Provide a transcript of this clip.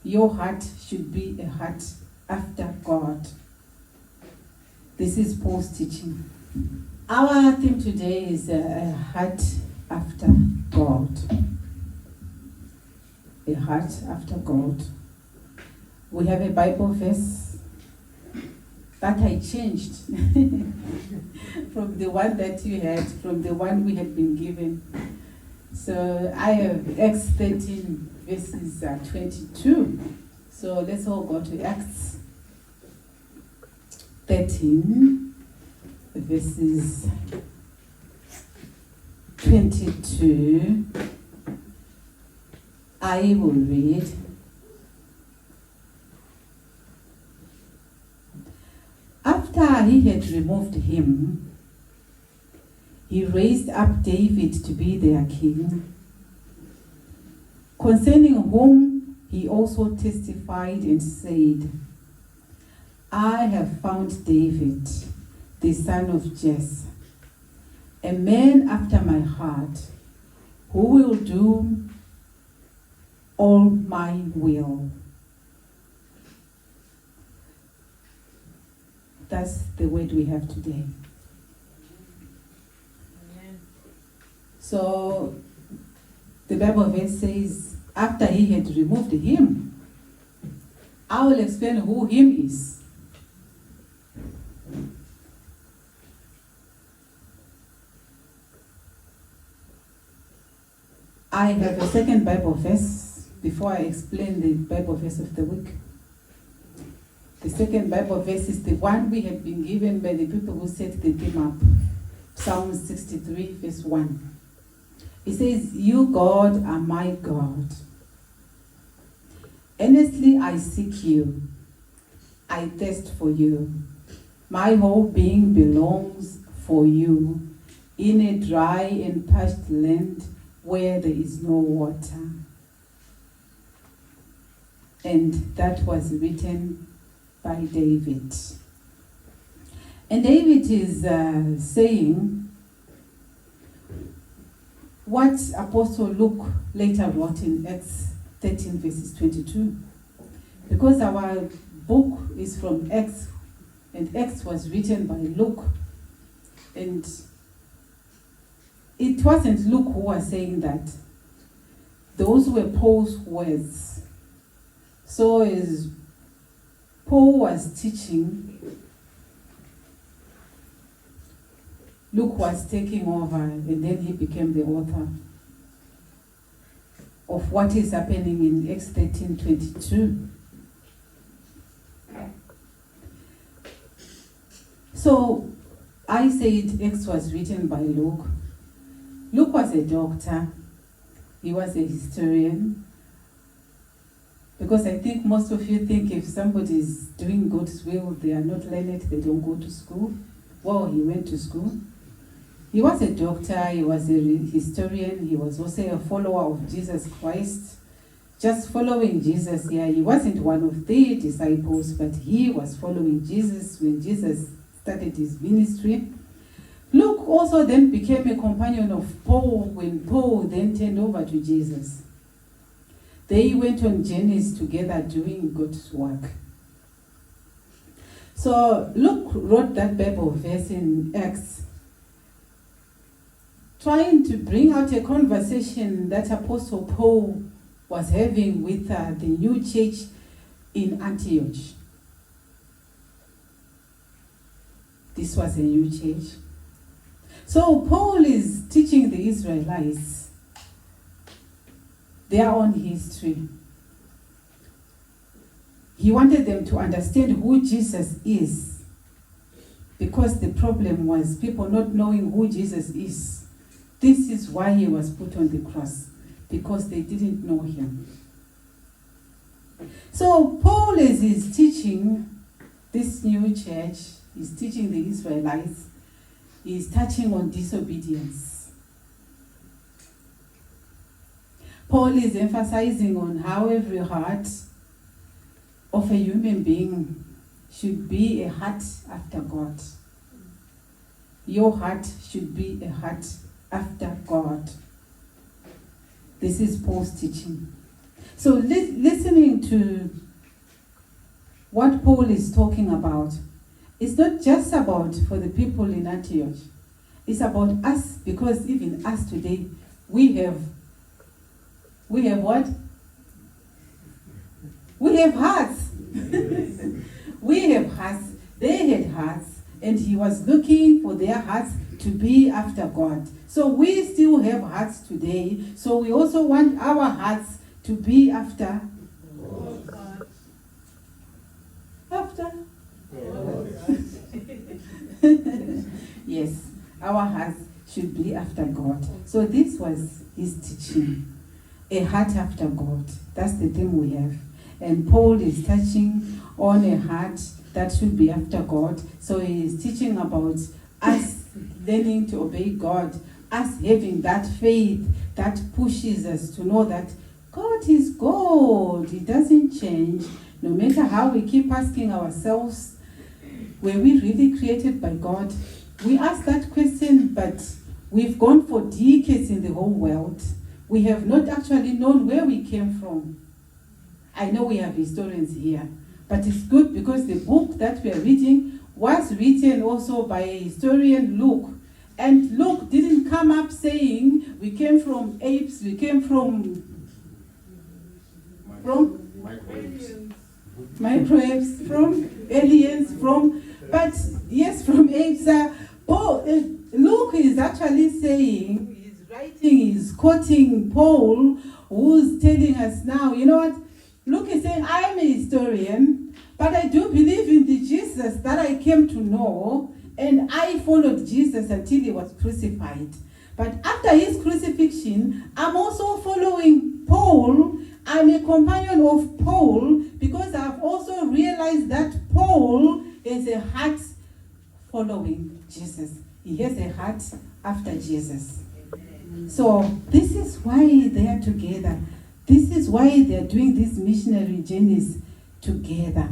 Your heart should be a heart after God. This is Paul's teaching. Our theme today is a heart after God. A heart after God. We have a Bible verse that I changed from the one that you had, from the one we had been given. So I have Acts 13 verses 22. So let's all go to Acts 13 verses 22. I will read. After he had removed him, he raised up David to be their king, concerning whom he also testified and said, I have found David, the son of Jesse, a man after my heart, who will do all my will. That's the word we have today. Amen. So the Bible verse says, after he had removed him, I will explain who him is. I have a second Bible verse before I explain the Bible verse of the week. The second Bible verse is the one we have been given by the people who set the theme up. Psalm 63 verse 1. It says, You, God, are my God. Earnestly I seek you. I thirst for you. My whole being belongs for you in a dry and parched land where there is no water. And that was written by David. And David is saying what Apostle Luke later wrote in Acts 13 verses 22. Because our book is from Acts, and Acts was written by Luke. And it wasn't Luke who was saying that. Those were Paul's words. So as Paul was teaching, Luke was taking over, and then he became the author of what is happening in Acts 13:22. So I said Acts was written by Luke. Luke was a doctor. He was a historian. Because I think most of you think if somebody is doing God's will, they are not learned, they don't go to school. Well, he went to school. He was a doctor, he was a historian, he was also a follower of Jesus Christ. Just following Jesus, yeah, he wasn't one of the disciples, but he was following Jesus when Jesus started his ministry. Luke also then became a companion of Paul when Paul then turned over to Jesus. They went on journeys together doing God's work. So Luke wrote that Bible verse in Acts, trying to bring out a conversation that Apostle Paul was having with the new church in Antioch. This was a new church. So Paul is teaching the Israelites their own history. He wanted them to understand who Jesus is, because the problem was people not knowing who Jesus is. This is why he was put on the cross, because they didn't know him. So Paul, as he's teaching this new church, he's teaching the Israelites, he's touching on disobedience. Paul is emphasizing on how every heart of a human being should be a heart after God. Your heart should be a heart after God. This is Paul's teaching. So listening to what Paul is talking about, it's not just about for the people in Antioch. It's about us, because even us today, we have what? We have hearts. We have hearts. They had hearts, and he was looking for their hearts to be after God. So we still have hearts today. So we also want our hearts to be after God. After God. Yes, our hearts should be after God. So this was his teaching. A heart after God. That's the theme we have. And Paul is touching on a heart that should be after God. So he is teaching about us learning to obey God, us having that faith that pushes us to know that God is God. He doesn't change. No matter how we keep asking ourselves, were we really created by God? We ask that question, but we've gone for decades in the whole world. We have not actually known where we came from. I know we have historians here, but it's good because the book that we are reading was written also by a historian, Luke. And Luke didn't come up saying we came from apes, we came from microbes, from aliens, but yes, from apes. Luke is actually saying, he's writing, he's quoting Paul, who's telling us now, you know what? Luke is saying, I am a historian, but I do believe in the Jesus that I came to know, and I followed Jesus until he was crucified. But after his crucifixion, I'm also following Paul. I'm a companion of Paul because I've also realized that Paul has a heart following Jesus. He has a heart after Jesus. So this is why they are together. This is why they are doing these missionary journeys together.